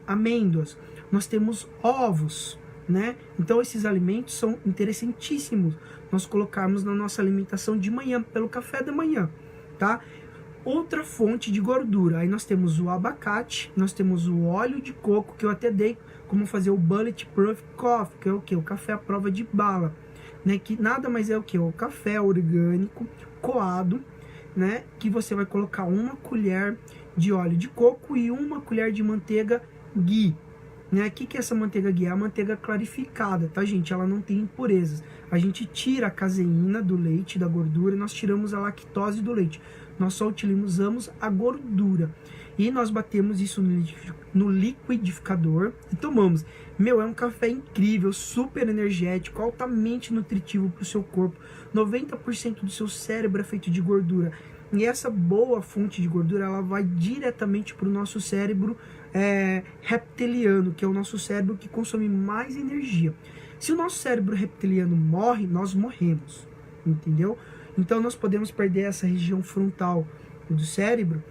amêndoas. Nós temos ovos, né? Então, esses alimentos são interessantíssimos nós colocarmos na nossa alimentação de manhã, pelo café da manhã, tá? outra fonte de gordura. Aí nós temos o abacate, nós temos o óleo de coco, que eu até dei como fazer o Bulletproof Coffee, que é o que? O café à prova de bala, né? Que nada mais é o que? O café orgânico, coado, né? Que você vai colocar 1 colher de óleo de coco e 1 colher de manteiga ghee, né? O que é essa manteiga ghee? É a manteiga clarificada, tá, gente? Ela não tem impurezas. A gente tira a caseína do leite, da gordura, e nós tiramos a lactose do leite. Nós só utilizamos a gordura. E nós batemos isso no liquidificador e tomamos. Meu, é um café incrível, super energético, altamente nutritivo para o seu corpo. 90% do seu cérebro é feito de gordura. E essa boa fonte de gordura, ela vai diretamente para o nosso cérebro reptiliano, que é o nosso cérebro que consome mais energia. Se o nosso cérebro reptiliano morre, nós morremos, entendeu? Então nós podemos perder essa região frontal do cérebro,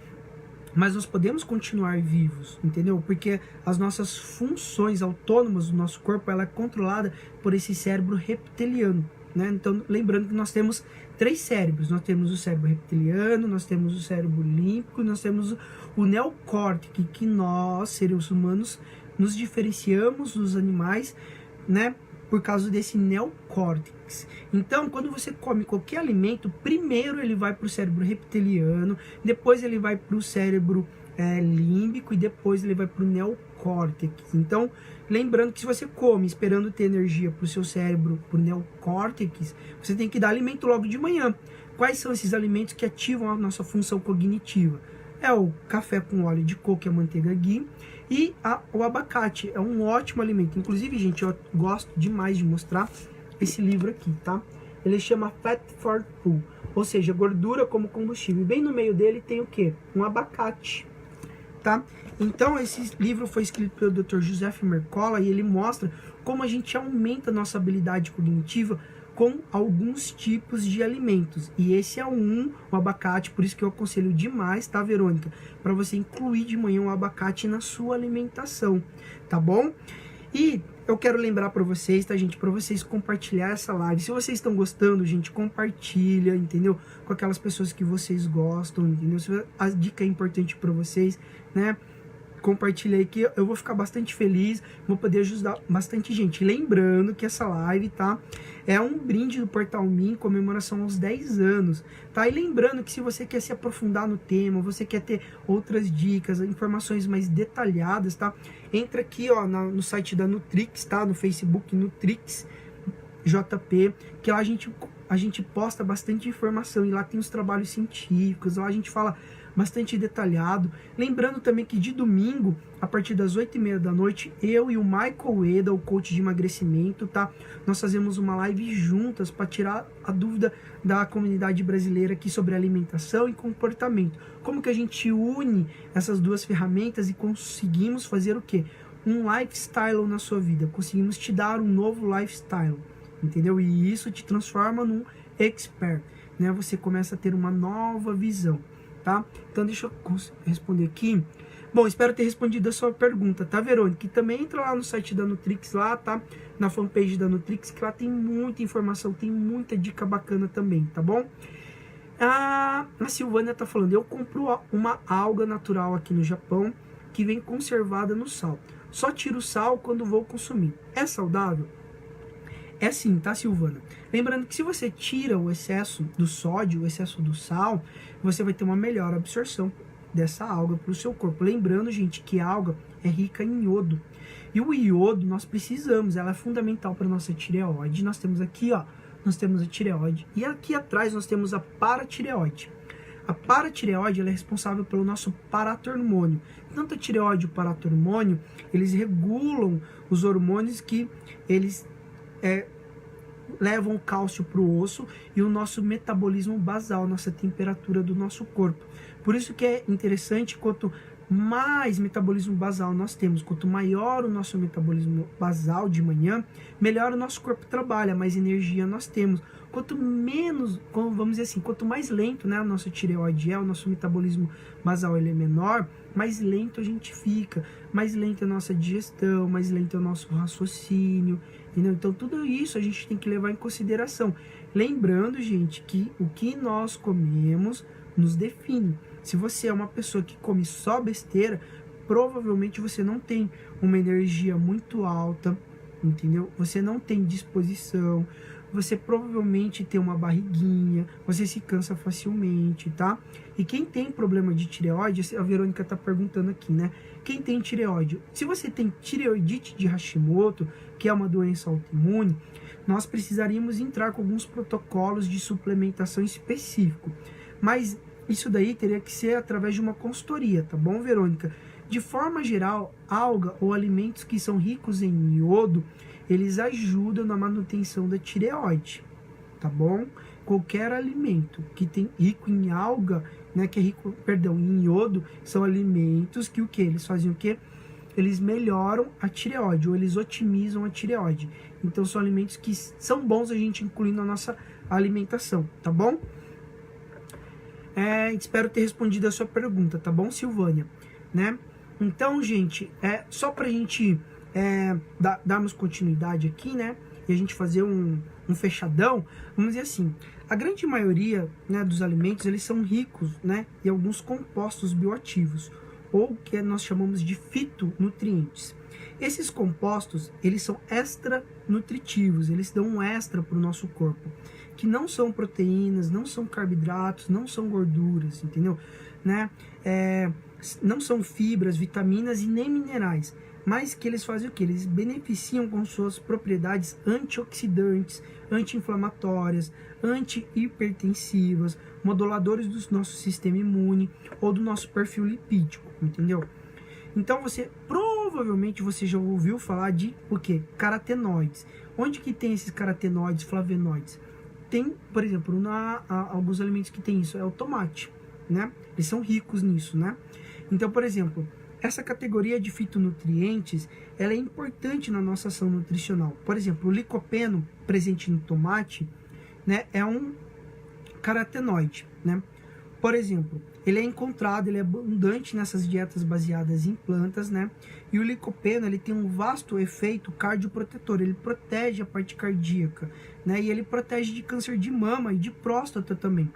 mas nós podemos continuar vivos, entendeu? Porque as nossas funções autônomas do nosso corpo, ela é controlada por esse cérebro reptiliano, né? Então, lembrando que nós temos 3 cérebros. Nós temos o cérebro reptiliano, nós temos o cérebro límbico, nós temos o neocórtex, que nós, seres humanos, nos diferenciamos dos animais, né? Por causa desse neocórtex. Então, quando você come qualquer alimento, primeiro ele vai para o cérebro reptiliano, depois ele vai para o cérebro límbico e depois ele vai para o neocórtex. Então, lembrando que se você come esperando ter energia para o seu cérebro, para o neocórtex, você tem que dar alimento logo de manhã. Quais são esses alimentos que ativam a nossa função cognitiva? É o café com óleo de coco e a manteiga ghee, e o abacate é um ótimo alimento. Inclusive, gente, eu gosto demais de mostrar esse livro aqui, tá? Ele chama Fat for Fuel, ou seja, gordura como combustível. E bem no meio dele tem o quê? Um abacate, tá? Então, esse livro foi escrito pelo Dr. Joseph Mercola e ele mostra como a gente aumenta a nossa habilidade cognitiva com alguns tipos de alimentos. E esse é o abacate, por isso que eu aconselho demais, tá, Verônica? Para você incluir de manhã um abacate na sua alimentação, tá bom? E eu quero lembrar para vocês, tá, gente? Para vocês compartilhar essa live. Se vocês estão gostando, gente, compartilha, entendeu? Com aquelas pessoas que vocês gostam, entendeu? Se a dica é importante para vocês, né? Compartilha aí que eu vou ficar bastante feliz, vou poder ajudar bastante gente. Lembrando que essa live, tá? É um brinde do Portal Me em comemoração aos 10 anos, tá? E lembrando que se você quer se aprofundar no tema, você quer ter outras dicas, informações mais detalhadas, tá? Entra aqui, ó, no site da Nutrix, tá? No Facebook Nutrix JP, que lá a gente posta bastante informação e lá tem os trabalhos científicos, lá a gente fala bastante detalhado. Lembrando também que de domingo, a partir das 8h30 da noite, eu e o Michael Eda, o coach de emagrecimento, tá? Nós fazemos uma live juntas para tirar a dúvida da comunidade brasileira aqui sobre alimentação e comportamento. Como que a gente une essas duas ferramentas e conseguimos fazer o quê? Um lifestyle na sua vida. Conseguimos te dar um novo lifestyle, entendeu? E isso te transforma num expert, né? Você começa a ter uma nova visão. Tá? Então deixa eu responder aqui. Bom, espero ter respondido a sua pergunta, tá, Verônica? E também entra lá no site da Nutrix, lá, tá? Na fanpage da Nutrix, que lá tem muita informação, tem muita dica bacana também, tá bom? A Silvânia tá falando, eu compro uma alga natural aqui no Japão, que vem conservada no sal. Só tiro o sal quando vou consumir. É saudável? É sim, tá, Silvana? Lembrando que se você tira o excesso do sódio, o excesso do sal, você vai ter uma melhor absorção dessa alga para o seu corpo. Lembrando, gente, que a alga é rica em iodo. E o iodo nós precisamos, ela é fundamental para a nossa tireoide. Nós temos aqui, ó, nós temos a tireoide. E aqui atrás nós temos a paratireoide. A paratireoide ela é responsável pelo nosso paratormônio. Tanto a tireoide e o paratormônio, eles regulam os hormônios que eles levam o cálcio para o osso e o nosso metabolismo basal, nossa temperatura do nosso corpo. Por isso que é interessante, quanto mais metabolismo basal nós temos, quanto maior o nosso metabolismo basal de manhã, melhor o nosso corpo trabalha, mais energia nós temos. Quanto menos, vamos dizer assim, quanto mais lento, né, a nossa tireoide o nosso metabolismo basal ele é menor, mais lento a gente fica, mais lenta a nossa digestão, mais lento é o nosso raciocínio, entendeu? Então tudo isso a gente tem que levar em consideração. Lembrando, gente, que o que nós comemos nos define. Se você é uma pessoa que come só besteira, provavelmente você não tem uma energia muito alta, entendeu? Você não tem disposição, você provavelmente tem uma barriguinha, você se cansa facilmente, tá? E quem tem problema de tireoide, a Verônica tá perguntando aqui, né? Quem tem tireoide? Se você tem tireoidite de Hashimoto, que é uma doença autoimune, nós precisaríamos entrar com alguns protocolos de suplementação específico. Mas isso daí teria que ser através de uma consultoria, tá bom, Verônica? De forma geral, alga ou alimentos que são ricos em iodo, eles ajudam na manutenção da tireoide, tá bom? Qualquer alimento que tem rico em alga, né, que é rico, perdão, em iodo, são alimentos que o que? Eles fazem o quê? Eles melhoram a tireoide, ou eles otimizam a tireoide. Então são alimentos que são bons a gente incluir na nossa alimentação, tá bom? Espero ter respondido a sua pergunta, tá bom, Silvânia? Né? Então, gente, só pra gente darmos continuidade aqui, né? E a gente fazer um fechadão, vamos dizer assim, a grande maioria, né, dos alimentos, eles são ricos, né, em alguns compostos bioativos, ou que nós chamamos de fitonutrientes. Esses compostos, eles são extra nutritivos, eles dão um extra para o nosso corpo, que não são proteínas, não são carboidratos, não são gorduras, entendeu? Né? Não são fibras, vitaminas e nem minerais, mas que eles fazem o que? Eles beneficiam com suas propriedades antioxidantes, anti-inflamatórias, anti-hipertensivas, moduladores do nosso sistema imune ou do nosso perfil lipídico, entendeu? Então provavelmente você já ouviu falar de o quê? Carotenoides. Onde que tem esses carotenoides, flavonoides? Tem, por exemplo, alguns alimentos que tem isso, é o tomate, né? Eles são ricos nisso, né? Então, por exemplo, essa categoria de fitonutrientes, ela é importante na nossa ação nutricional. Por exemplo, o licopeno presente no tomate, né, é um carotenoide, né? Por exemplo, ele é encontrado, ele é abundante nessas dietas baseadas em plantas, né? E o licopeno, ele tem um vasto efeito cardioprotetor, ele protege a parte cardíaca, né? E ele protege de câncer de mama e de próstata também.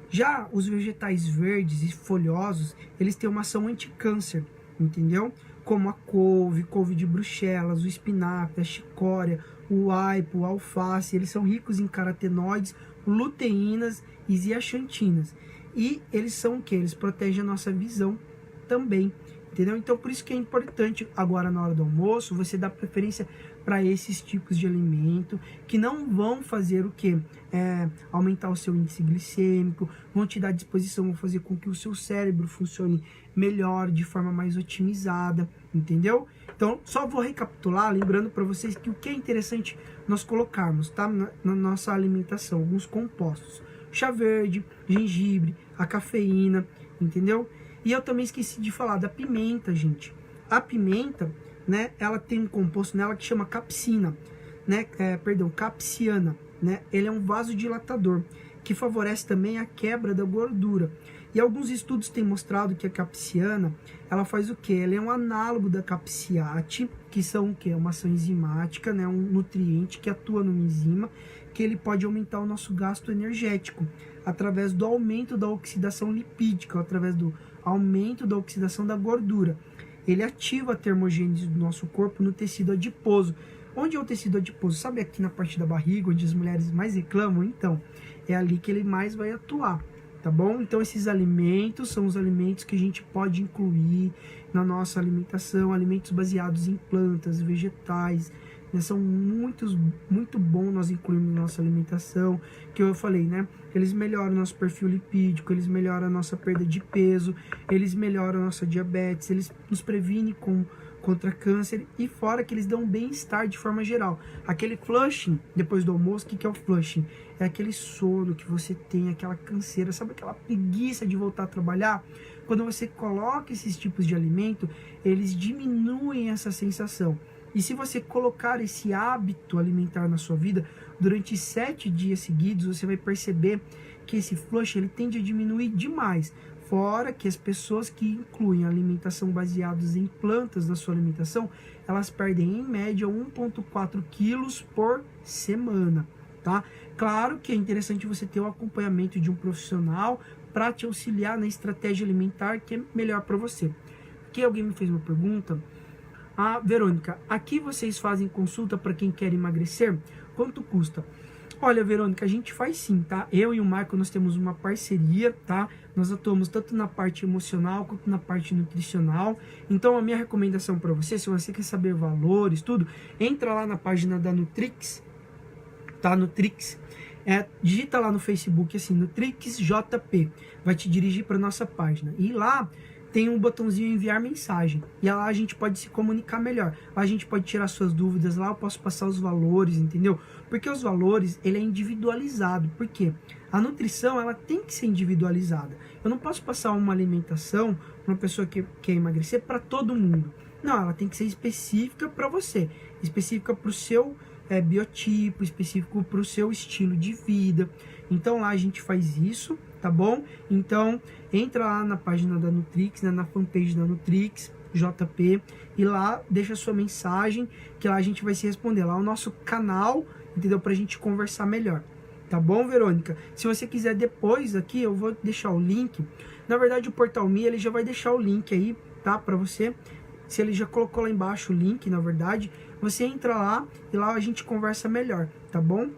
Já os vegetais verdes e folhosos, eles têm uma ação anticâncer, entendeu? Como a couve de Bruxelas, o espinafre, a chicória, o aipo, o alface, eles são ricos em carotenoides, luteínas e zeaxantinas. E eles são o que? Eles protegem a nossa visão também, entendeu? Então por isso que é importante agora na hora do almoço você dar preferência para esses tipos de alimento que não vão fazer o que? Aumentar o seu índice glicêmico, vão te dar disposição, vão fazer com que o seu cérebro funcione melhor, de forma mais otimizada, entendeu? Então só vou recapitular, lembrando para vocês que o que é interessante nós colocarmos, tá? Na nossa alimentação, alguns compostos. Chá verde, gengibre, a cafeína, entendeu? E eu também esqueci de falar da pimenta, gente. A pimenta, né, ela tem um composto nela que chama capsina, né? Capsiana, né? Ele é um vasodilatador que favorece também a quebra da gordura. E alguns estudos têm mostrado que a capsiana, ela faz o quê? Ela é um análogo da capsiate, que são o quê? Uma ação enzimática, né? Um nutriente que atua numa enzima, que ele pode aumentar o nosso gasto energético através do aumento da oxidação lipídica, através do aumento da oxidação da gordura. Ele ativa a termogênese do nosso corpo no tecido adiposo. Onde é o tecido adiposo? Sabe aqui na parte da barriga, onde as mulheres mais reclamam? Então, é ali que ele mais vai atuar, tá bom? Então, esses alimentos são os alimentos que a gente pode incluir na nossa alimentação, alimentos baseados em plantas, vegetais, né? São muito bom nós incluirmos na nossa alimentação, que eu falei, né? Eles melhoram o nosso perfil lipídico, eles melhoram a nossa perda de peso, eles melhoram a nossa diabetes, eles nos previnem contra câncer, e fora que eles dão bem-estar de forma geral. Aquele flushing depois do almoço, o que é o flushing? É aquele sono que você tem, aquela canseira, sabe aquela preguiça de voltar a trabalhar? Quando você coloca esses tipos de alimento, eles diminuem essa sensação. E se você colocar esse hábito alimentar na sua vida, durante 7 dias seguidos, você vai perceber que esse flush ele tende a diminuir demais. Fora que as pessoas que incluem alimentação baseadas em plantas na sua alimentação, elas perdem em média 1,4 quilos por semana, tá? Claro que é interessante você ter o acompanhamento de um profissional para te auxiliar na estratégia alimentar que é melhor para você. Aqui alguém me fez uma pergunta. Verônica, aqui vocês fazem consulta para quem quer emagrecer? Quanto custa? Olha, Verônica, a gente faz sim, tá? Eu e o Marco, nós temos uma parceria, tá? Nós atuamos tanto na parte emocional quanto na parte nutricional. Então, a minha recomendação para você, se você quer saber valores, tudo, entra lá na página da Nutrix, tá? Nutrix. Digita lá no Facebook, assim, Nutrix JP. Vai te dirigir para nossa página. E lá tem um botãozinho enviar mensagem, e lá a gente pode se comunicar melhor, lá a gente pode tirar suas dúvidas, lá eu posso passar os valores, entendeu? Porque os valores, ele é individualizado. Por quê? A nutrição, ela tem que ser individualizada. Eu não posso passar uma alimentação para uma pessoa que quer emagrecer para todo mundo. Não, ela tem que ser específica para você, específica para o seu biotipo, específico para o seu estilo de vida. Então lá a gente faz isso, tá bom? Então entra lá na página da Nutrix, né, na fanpage da Nutrix JP, e lá deixa sua mensagem, que lá a gente vai se responder. Lá é o nosso canal, entendeu? Pra gente conversar melhor. Tá bom, Verônica? Se você quiser depois aqui, eu vou deixar o link. Na verdade, o Portal Me, ele já vai deixar o link aí, tá? Pra você. Se ele já colocou lá embaixo o link, na verdade, você entra lá e lá a gente conversa melhor, tá bom?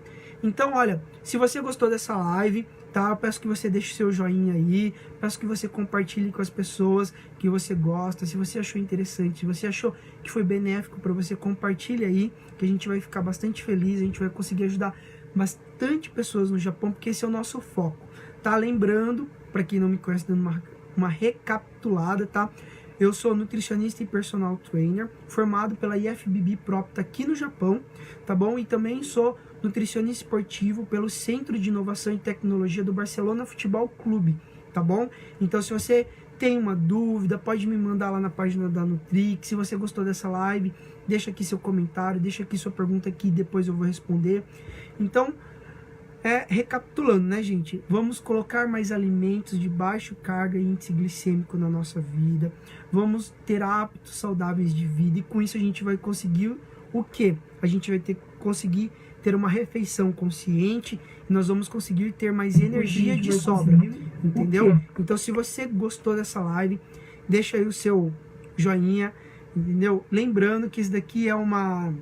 Então, olha, se você gostou dessa live, tá? Eu peço que você deixe seu joinha aí, peço que você compartilhe com as pessoas que você gosta. Se você achou interessante, se você achou que foi benéfico para você, compartilhe aí, que a gente vai ficar bastante feliz, a gente vai conseguir ajudar bastante pessoas no Japão, porque esse é o nosso foco, tá? Lembrando, para quem não me conhece, dando uma recapitulada, tá? Eu sou nutricionista e personal trainer, formado pela IFBB Propta aqui no Japão, tá bom? E também sou nutricionista esportivo pelo Centro de Inovação e Tecnologia do Barcelona Futebol Clube, tá bom? Então, se você tem uma dúvida, pode me mandar lá na página da Nutrix. Se você gostou dessa live, deixa aqui seu comentário, deixa aqui sua pergunta aqui, depois eu vou responder. Então, recapitulando, né, gente? Vamos colocar mais alimentos de baixa carga e índice glicêmico na nossa vida. Vamos ter hábitos saudáveis de vida, e com isso a gente vai conseguir o quê? A gente vai conseguir ter uma refeição consciente, e nós vamos conseguir ter mais energia de sobra, entendeu? Então, se você gostou dessa live, deixa aí o seu joinha, entendeu? Lembrando que isso daqui é uma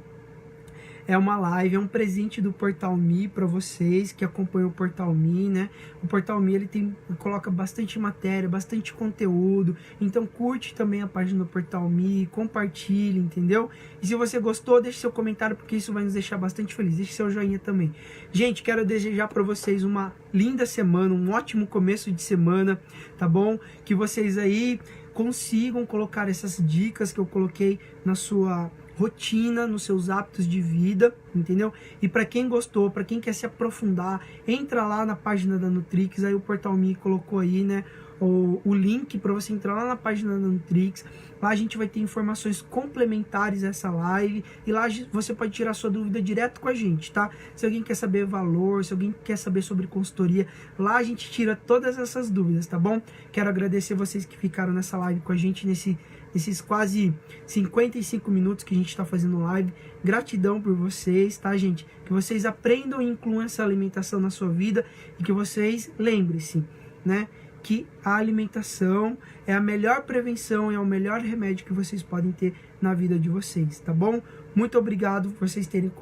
live, é um presente do Portal Me para vocês que acompanham o Portal Me, né? O Portal Me, ele coloca bastante matéria, bastante conteúdo. Então curte também a página do Portal Me, compartilhe, entendeu? E se você gostou, deixe seu comentário, porque isso vai nos deixar bastante felizes. Deixe seu joinha também. Gente, quero desejar para vocês uma linda semana, um ótimo começo de semana, tá bom? Que vocês aí consigam colocar essas dicas que eu coloquei na sua rotina, nos seus hábitos de vida, entendeu? E para quem gostou, para quem quer se aprofundar, entra lá na página da Nutrix, aí o Portal Me colocou aí, né, o link para você entrar lá na página da Nutrix. Lá a gente vai ter informações complementares a essa live, e lá você pode tirar sua dúvida direto com a gente, tá? Se alguém quer saber valor, se alguém quer saber sobre consultoria, lá a gente tira todas essas dúvidas, tá bom? Quero agradecer vocês que ficaram nessa live com a gente, nesses quase 55 minutos que a gente está fazendo live. Gratidão por vocês, tá, gente? Que vocês aprendam e incluam essa alimentação na sua vida, e que vocês lembrem-se, né, que a alimentação é a melhor prevenção, é o melhor remédio que vocês podem ter na vida de vocês, tá bom? Muito obrigado por vocês terem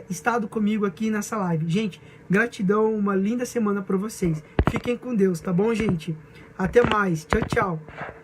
estado comigo aqui nessa live. Gente, gratidão, uma linda semana para vocês. Fiquem com Deus, tá bom, gente? Até mais. Tchau, tchau.